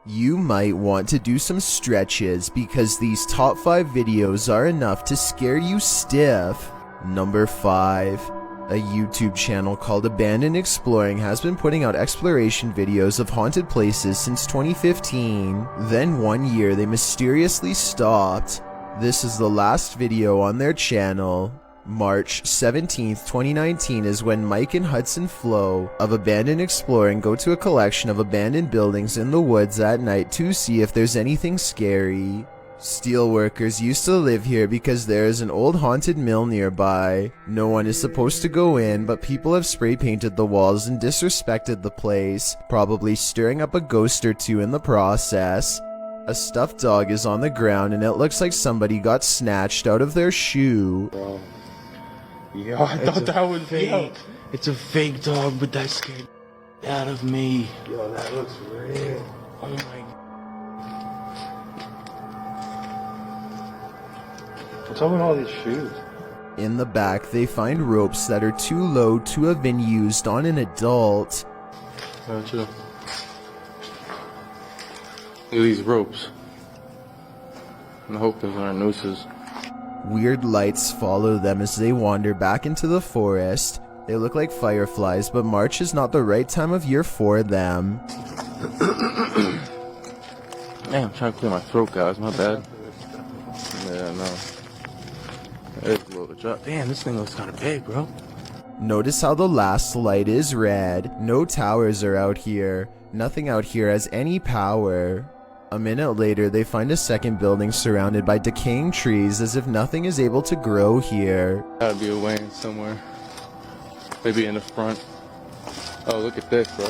You might want to do some stretches because these top 5 videos are enough to scare you stiff. Number 5. A YouTube channel called Abandoned Exploring has been putting out exploration videos of haunted places since 2015. Then one year they mysteriously stopped. This is the last video on their channel. March 17th, 2019 is when Mike and Hudson Flo of Abandoned Exploring go to a collection of abandoned buildings in the woods at night to see if there's anything scary. Steelworkers used to live here because there is an old haunted mill nearby. No one is supposed to go in, but people have spray painted the walls and disrespected the place, probably stirring up a ghost or two in the process. A stuffed dog is on the ground and it looks like somebody got snatched out of their shoe. Bro. Yo, I thought that was fake. Yo, It's a fake dog, but that scared out of me. yo, that looks real. Oh my god. What's up with all these shoes? In the back, they find ropes that are too low to have been used on an adult. Chill. Look at these ropes. I hope those aren't nooses. Weird lights follow them as they wander back into the forest. They look like fireflies, but March is not the right time of year for them. Man, I'm trying to clear my throat, guys. My bad. Yeah, no. There's a little drop. Damn, this thing looks kind of big, bro. Notice how the last light is red. No towers are out here. Nothing out here has any power. A minute later, they find a second building surrounded by decaying trees as if nothing is able to grow here. Gotta be a way in somewhere. Maybe in the front. Oh, look at this, bro.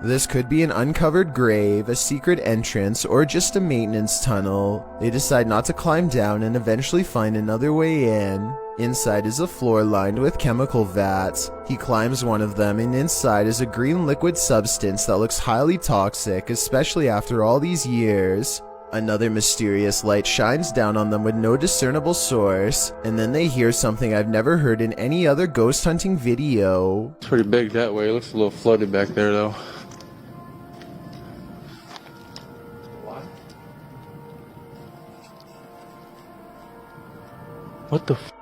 This could be an uncovered grave, a secret entrance, or just a maintenance tunnel. They decide not to climb down and eventually find another way in. Inside is a floor lined with chemical vats. He climbs one of them and inside is a green liquid substance that looks highly toxic, especially after all these years. Another mysterious light shines down on them with no discernible source, and then they hear something I've never heard in any other ghost hunting video. It's pretty big that way. It looks a little flooded back there, though. What the f?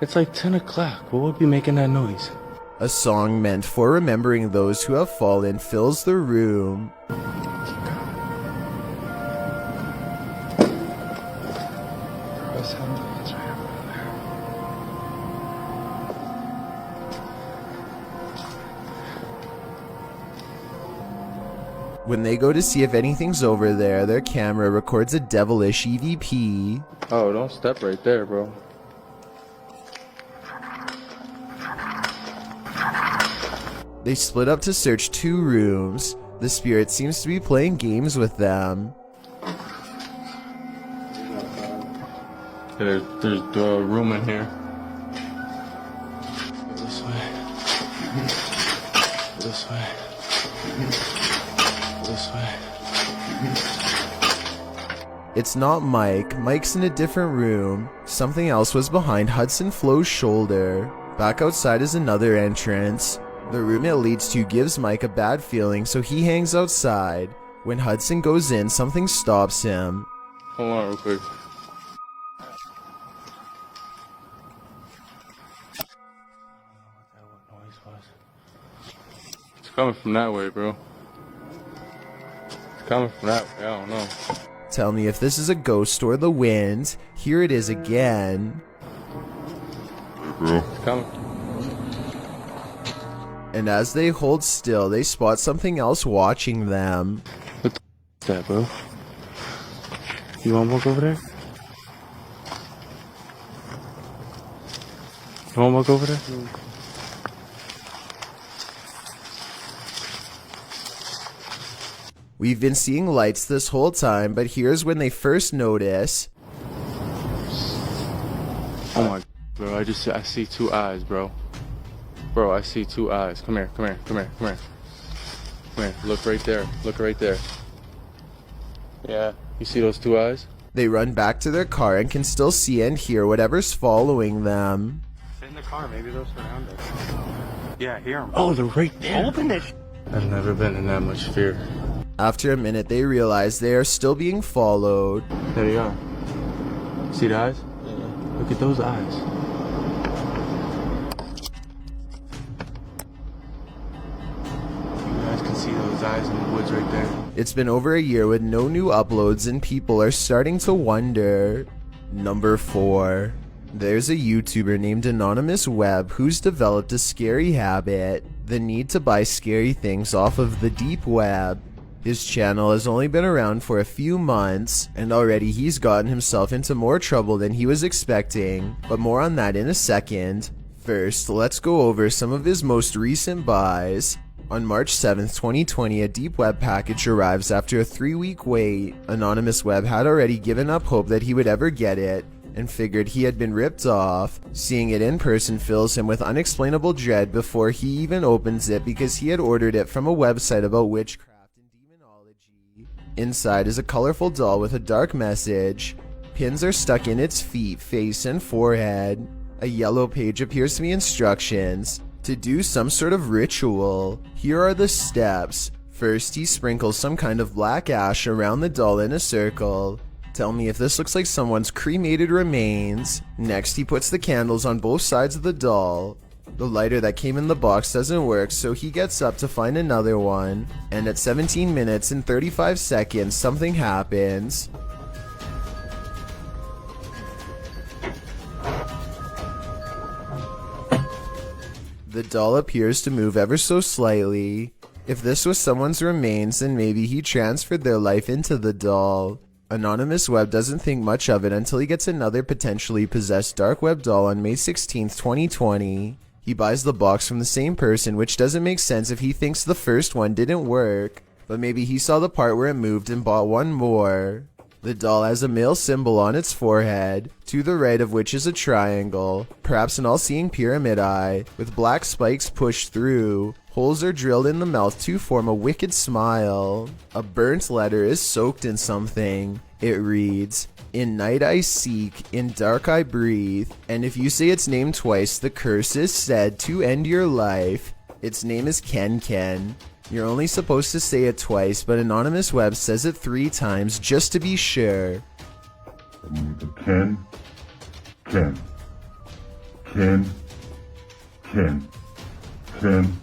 It's like 10 o'clock. What would be making that noise? A song meant for remembering those who have fallen fills the room. When they go to see if anything's over there, their camera records a devilish EVP. Oh, don't step right there, bro. They split up to search 2 rooms. The spirit seems to be playing games with them. There's a room in here. This way. This way. This way. It's not Mike. Mike's in a different room. Something else was behind Hudson Flo's shoulder. Back outside is another entrance. The room it leads to gives Mike a bad feeling, so he hangs outside. When Hudson goes in, something stops him. Hold on real quick. What noise was? It's coming from that way, bro. It's coming from that way. I don't know. Tell me if this is a ghost or the wind. Here it is again. It's coming. And as they hold still, they spot something else watching them. What the f is that, bro? You wanna walk over there? You wanna walk over there? We've been seeing lights this whole time, but here's when they first notice. Oh my, bro! I see 2 eyes, bro. Bro, I see 2 eyes. Come here, come here, come here, come here. Come here. Look right there. Look right there. Yeah, you see those 2 eyes? They run back to their car and can still see and hear whatever's following them. Sit in the car, maybe they'll surround us. Yeah, I hear them. Oh, they're right there. Open this. I've never been in that much fear. After a minute, they realize they are still being followed. There you are. See the eyes? Yeah. Look at those eyes. You guys can see those eyes in the woods right there. It's been over a year with no new uploads and people are starting to wonder. Number 4. There's a YouTuber named Anonymous Web who's developed a scary habit, the need to buy scary things off of the deep web. His channel has only been around for a few months, and already he's gotten himself into more trouble than he was expecting, but more on that in a second. First, let's go over some of his most recent buys. On March 7th, 2020, a deep web package arrives after a 3-week wait. Anonymous Web had already given up hope that he would ever get it, and figured he had been ripped off. Seeing it in person fills him with unexplainable dread before he even opens it because he had ordered it from a website about witchcraft and demonology. Inside is a colorful doll with a dark message. Pins are stuck in its feet, face, and forehead. A yellow page appears to be instructions to do some sort of ritual. Here are the steps. First, he sprinkles some kind of black ash around the doll in a circle. Tell me if this looks like someone's cremated remains. Next, he puts the candles on both sides of the doll. The lighter that came in the box doesn't work, so he gets up to find another one. And at 17 minutes and 35 seconds, something happens. The doll appears to move ever so slightly. If this was someone's remains, then maybe he transferred their life into the doll. Anonymous Web doesn't think much of it until he gets another potentially possessed dark web doll on May 16th, 2020. He buys the box from the same person, which doesn't make sense if he thinks the first one didn't work, but maybe he saw the part where it moved and bought one more. The doll has a male symbol on its forehead, to the right of which is a triangle, perhaps an all-seeing pyramid eye, with black spikes pushed through. Holes are drilled in the mouth to form a wicked smile. A burnt letter is soaked in something. It reads, "In night I seek, in dark I breathe, and if you say its name twice, the curse is said to end your life." Its name is Ken Ken. You're only supposed to say it twice, but Anonymous Web says it 3 times just to be sure. Ken, Ken, Ken, Ken, Ken,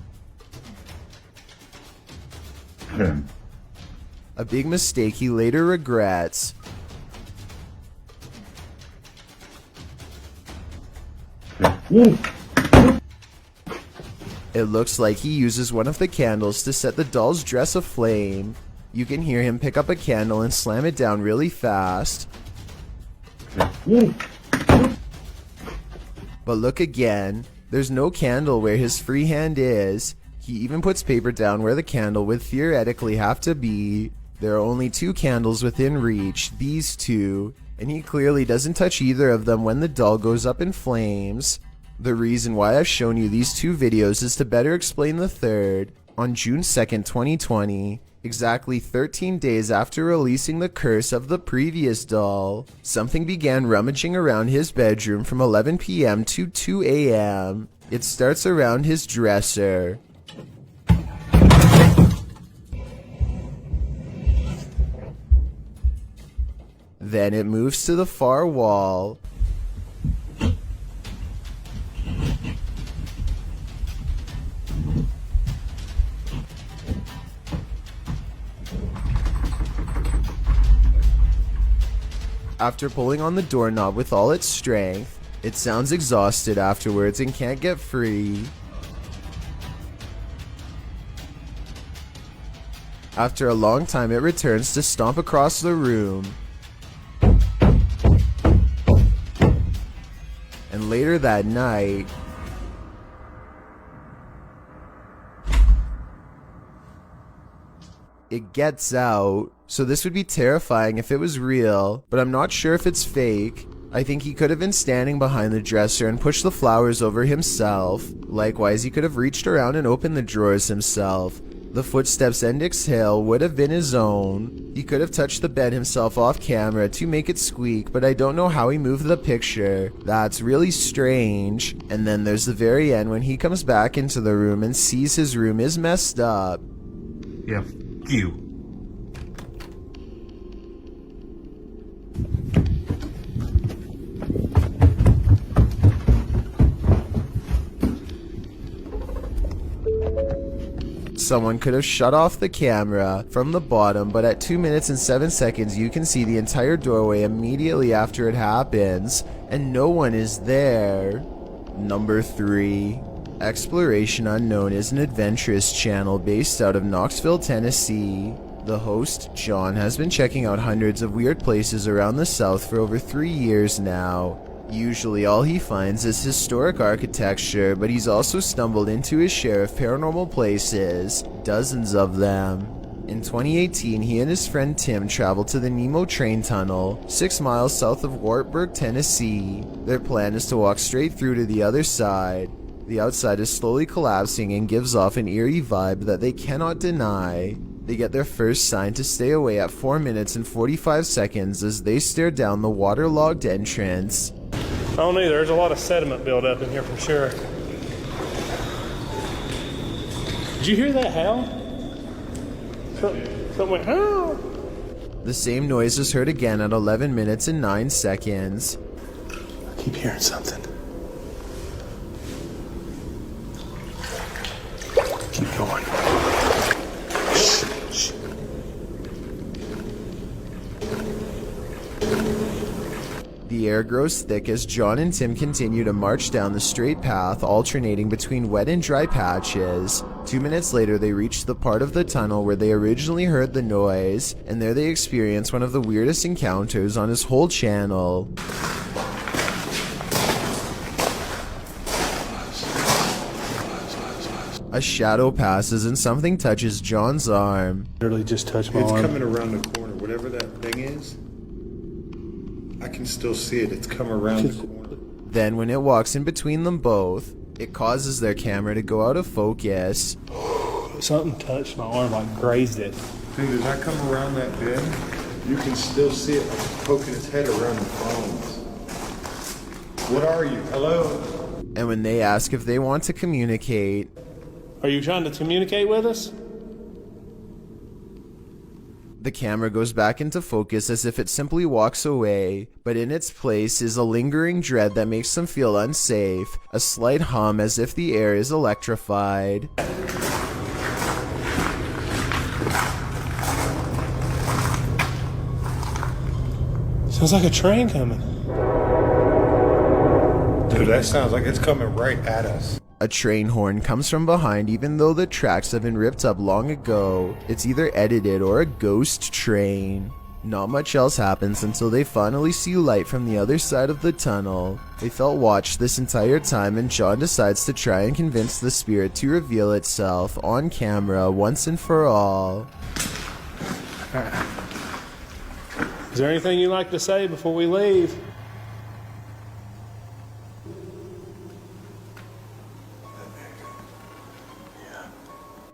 Ken. A big mistake he later regrets. Ken. It looks like he uses one of the candles to set the doll's dress aflame. You can hear him pick up a candle and slam it down really fast. But look again, there's no candle where his free hand is. He even puts paper down where the candle would theoretically have to be. There are only 2 candles within reach, these 2, and he clearly doesn't touch either of them when the doll goes up in flames. The reason why I've shown you these 2 videos is to better explain the third. On June 2nd, 2020, exactly 13 days after releasing the curse of the previous doll, something began rummaging around his bedroom from 11 p.m. to 2 a.m. It starts around his dresser. Then it moves to the far wall. After pulling on the doorknob with all its strength, it sounds exhausted afterwards and can't get free. After a long time, it returns to stomp across the room. And later that night, it gets out. So this would be terrifying if it was real, but I'm not sure if it's fake. I think he could have been standing behind the dresser and pushed the flowers over himself. Likewise, he could have reached around and opened the drawers himself. The footsteps and exhale would have been his own. He could have touched the bed himself off camera to make it squeak, but I don't know how he moved the picture. That's really strange. And then there's the very end when he comes back into the room and sees his room is messed up. Yeah, f you. Someone could have shut off the camera from the bottom, but at 2 minutes and 7 seconds you can see the entire doorway immediately after it happens, and no one is there. Number 3. Exploration Unknown is an adventurous channel based out of Knoxville, Tennessee. The host, John, has been checking out hundreds of weird places around the South for over 3 years now. Usually all he finds is historic architecture, but he's also stumbled into his share of paranormal places, dozens of them. In 2018, he and his friend Tim traveled to the Nemo train tunnel, 6 miles south of Wartburg, Tennessee. Their plan is to walk straight through to the other side. The outside is slowly collapsing and gives off an eerie vibe that they cannot deny. They get their first sign to stay away at 4 minutes and 45 seconds as they stare down the waterlogged entrance. I don't either. There's a lot of sediment buildup in here for sure. Did you hear that howl? Something went, howl. The same noise is heard again at 11 minutes and 9 seconds. I keep hearing something. Keep going. Shh, shh. The air grows thick as John and Tim continue to march down the straight path, alternating between wet and dry patches. 2 minutes later, they reach the part of the tunnel where they originally heard the noise, and there they experience one of the weirdest encounters on his whole channel. A shadow passes and something touches John's arm. Literally just touched my It's arm. coming around the corner, whatever that thing is. I can still see it. It's come around the corner. Then when it walks in between them both, it causes their camera to go out of focus. Something touched my arm, like grazed it. Dude, as I come around that bend, you can still see it like it's poking its head around the phones. What are you? Hello? And when they ask if they want to communicate, Are you trying to communicate with us? the camera goes back into focus as if it simply walks away, but in its place is a lingering dread that makes them feel unsafe, a slight hum as if the air is electrified. Sounds like a train coming. Dude, that sounds like it's coming right at us. A train horn comes from behind even though the tracks have been ripped up long ago. It's either edited or a ghost train. Not much else happens until they finally see light from the other side of the tunnel. They felt watched this entire time, and John decides to try and convince the spirit to reveal itself on camera once and for all. Is there anything you'd like to say before we leave?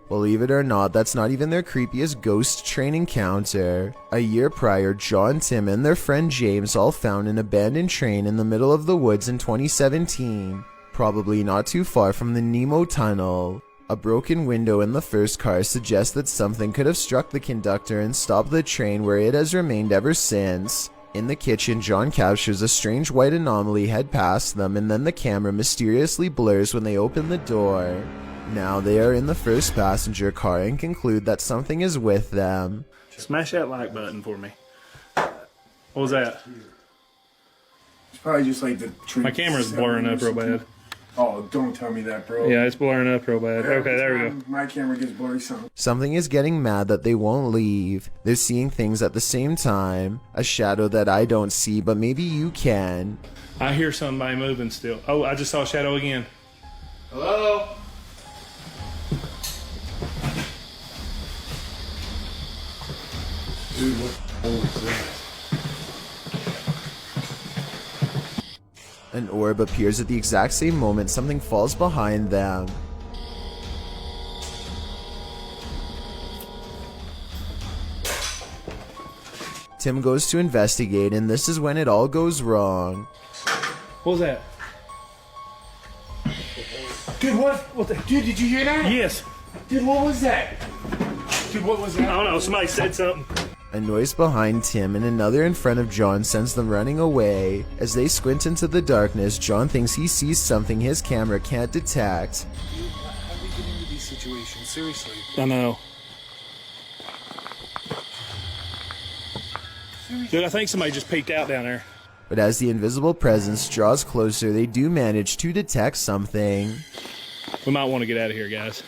Believe it or not, that's not even their creepiest ghost train encounter. A year prior, John, Tim, and their friend James all found an abandoned train in the middle of the woods in 2017, probably not too far from the Nemo tunnel. A broken window in the first car suggests that something could have struck the conductor and stopped the train, where it has remained ever since. In the kitchen, John captures a strange white anomaly head past them, and then the camera mysteriously blurs when they open the door. Now they are in the first passenger car and conclude that something is with them. Smash that like button for me. What was that? It's probably just like the train. My camera's blurring up real bad. Oh, don't tell me that, bro. Yeah, it's blurring up real bad. Okay, there we go. My camera gets blurry some. Something is getting mad that they won't leave. They're seeing things at the same time. A shadow that I don't see, but maybe you can. I hear somebody moving still. Oh, I just saw a shadow again. Hello? Dude, what the hell is that? An orb appears at the exact same moment something falls behind them. Tim goes to investigate, and this is when it all goes wrong. What was that? Dude, what? Dude, did you hear that? Yes. Dude, what was that? Dude, what was that? I don't know. Somebody said something. A noise behind Tim and another in front of John sends them running away. As they squint into the darkness, John thinks he sees something his camera can't detect. How do we get into these situations? Seriously. I know. Dude, I think somebody just peeked out down there. But as the invisible presence draws closer, they do manage to detect something. We might want to get out of here, guys.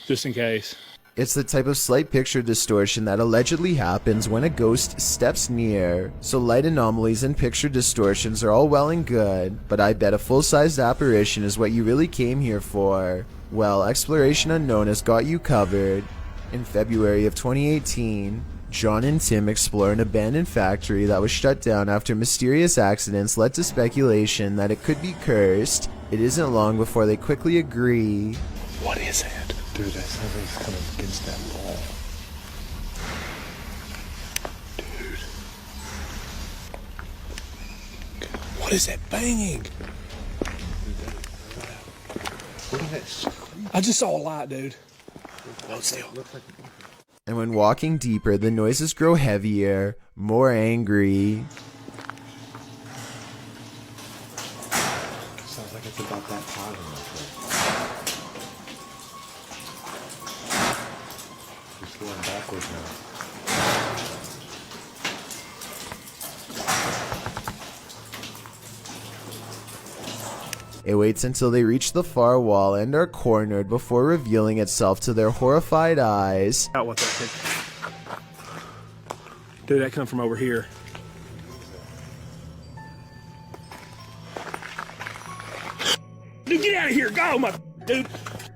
Just in case. It's the type of slight picture distortion that allegedly happens when a ghost steps near. So light anomalies and picture distortions are all well and good, but I bet a full-sized apparition is what you really came here for. Well, Exploration Unknown has got you covered. In February of 2018, John and Tim explore an abandoned factory that was shut down after mysterious accidents led to speculation that it could be cursed. It isn't long before they quickly agree. What is it? Dude, that something's coming against that wall. Dude. What is that banging? What is that scream? I just saw a light, dude. Hold still. And when walking deeper, the noises grow heavier, more angry. Sounds like it's about that time. Just going backwards now. It waits until they reach the far wall and are cornered before revealing itself to their horrified eyes. Out what that thing. Dude, that come from over here. Dude, get out of here! Go, my dude!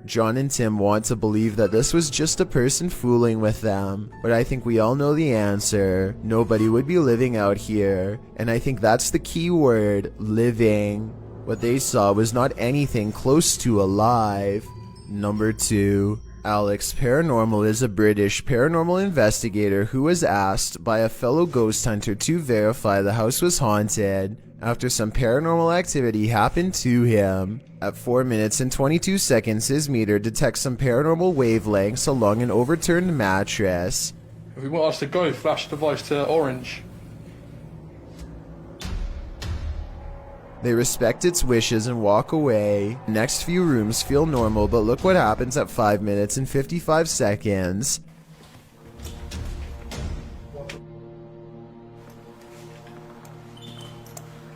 John and Tim want to believe that this was just a person fooling with them, but I think we all know the answer. Nobody would be living out here, and I think that's the key word, living. What they saw was not anything close to alive. Number 2. Alex Paranormal is a British paranormal investigator who was asked by a fellow ghost hunter to verify the house was haunted after some paranormal activity happened to him. At 4 minutes and 22 seconds, his meter detects some paranormal wavelengths along an overturned mattress. If you want us to go, flash device to orange. They respect its wishes and walk away. Next few rooms feel normal, but look what happens at 5 minutes and 55 seconds.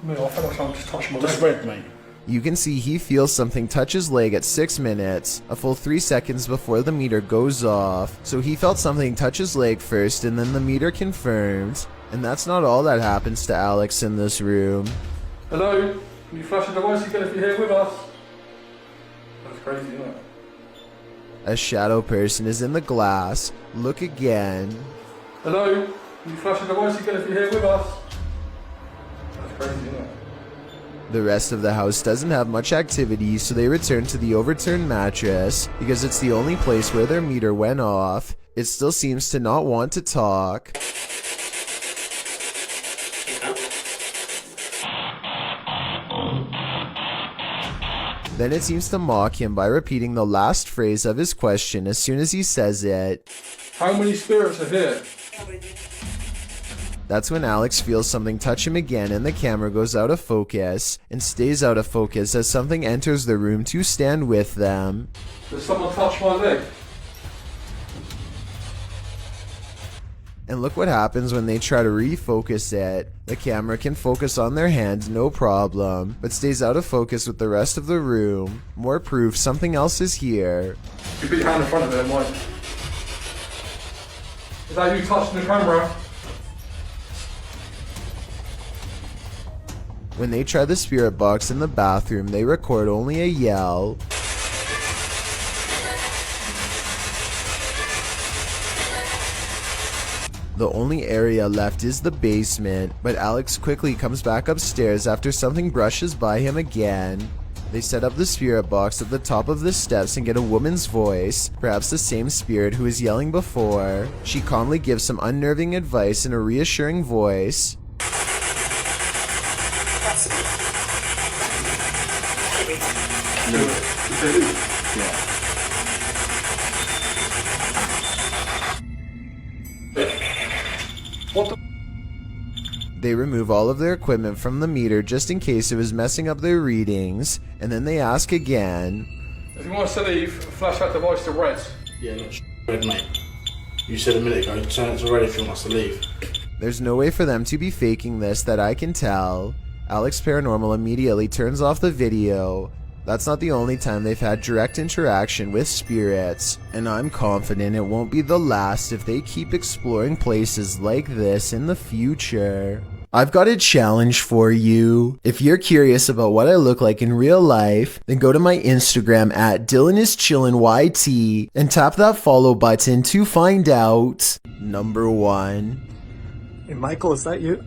I feel like someone just touched my Just read me. You can see he feels something touch his leg at 6 minutes, a full 3 seconds before the meter goes off. So he felt something touch his leg first and then the meter confirmed. And that's not all that happens to Alex in this room. Hello? Can you flash the device again if you're here with us? That's crazy, isn't it? A shadow person is in the glass. Look again. Hello? Can you flash the device again if you're here with us? That's crazy, isn't it? The rest of the house doesn't have much activity, so they return to the overturned mattress because it's the only place where their meter went off. It still seems to not want to talk. Then it seems to mock him by repeating the last phrase of his question as soon as he says it. How many spirits are here? That's when Alex feels something touch him again and the camera goes out of focus and stays out of focus as something enters the room to stand with them. Did someone touch my leg? And look what happens when they try to refocus it. The camera can focus on their hand, no problem, but stays out of focus with the rest of the room. More proof something else is here. You put your hand in front of it, Mike. Is that you touching the camera? When they try the spirit box in the bathroom, they record only a yell. The only area left is the basement, but Alex quickly comes back upstairs after something brushes by him again. They set up the spirit box at the top of the steps and get a woman's voice, perhaps the same spirit who was yelling before. She calmly gives some unnerving advice in a reassuring voice. They remove all of their equipment from the meter just in case it was messing up their readings, and then they ask again. If you want us to leave, flash that device to red. Yeah, not red, mate. You said a minute ago, turn it to red if you want us to leave. There's no way for them to be faking this that I can tell. Alex Paranormal immediately turns off the video. That's not the only time they've had direct interaction with spirits, and I'm confident it won't be the last if they keep exploring places like this in the future. I've got a challenge for you. If you're curious about what I look like in real life, then go to my Instagram at DylanIsChillinYT and tap that follow button to find out. Number 1. Hey, Michael, is that you?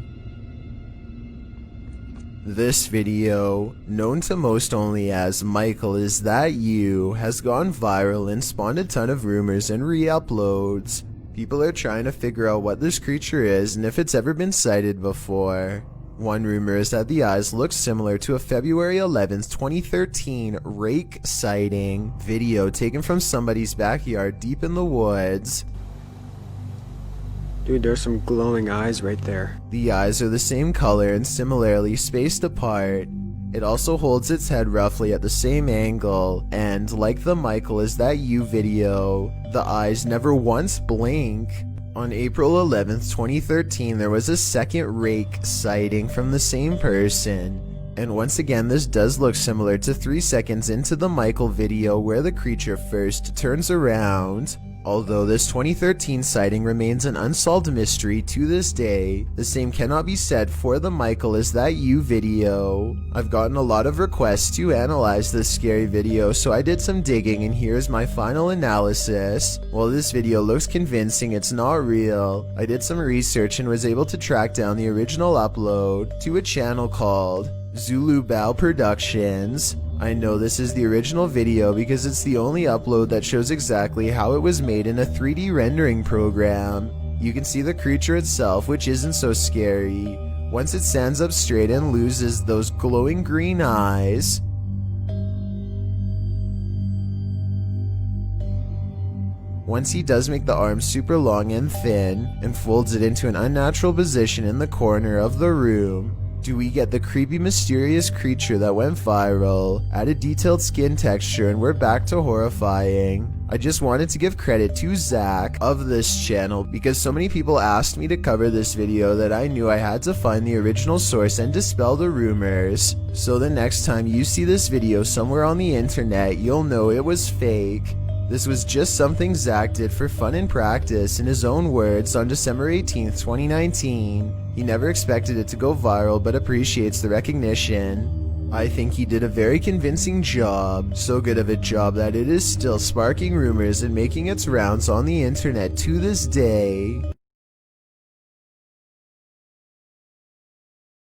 This video, known to most only as Michael Is That You, has gone viral and spawned a ton of rumors and re-uploads. People are trying to figure out what this creature is and if it's ever been sighted before. One rumor is that the eyes look similar to a February 11th, 2013 rake sighting video taken from somebody's backyard deep in the woods. Dude, there's some glowing eyes right there. The eyes are the same color and similarly spaced apart. It also holds its head roughly at the same angle, and like the Michael Is That You video, the eyes never once blink. On April 11th, 2013, there was a second rake sighting from the same person. And once again, this does look similar to 3 seconds into the Michael video where the creature first turns around. Although this 2013 sighting remains an unsolved mystery to this day, the same cannot be said for the Michael Is That You video. I've gotten a lot of requests to analyze this scary video, so I did some digging and here's my final analysis. While this video looks convincing, it's not real. I did some research and was able to track down the original upload to a channel called Zulu Bao Productions. I know this is the original video because it's the only upload that shows exactly how it was made in a 3D rendering program. You can see the creature itself, which isn't so scary, once it stands up straight and loses those glowing green eyes. Once he does make the arms super long and thin, and folds it into an unnatural position in the corner of the room, do we get the creepy, mysterious creature that went viral, added detailed skin texture, and we're back to horrifying. I just wanted to give credit to Zach of this channel because so many people asked me to cover this video that I knew I had to find the original source and dispel the rumors. So the next time you see this video somewhere on the internet, you'll know it was fake. This was just something Zach did for fun and practice, in his own words, on December 18th, 2019. He never expected it to go viral, but appreciates the recognition. I think he did a very convincing job, so good of a job that it is still sparking rumors and making its rounds on the internet to this day.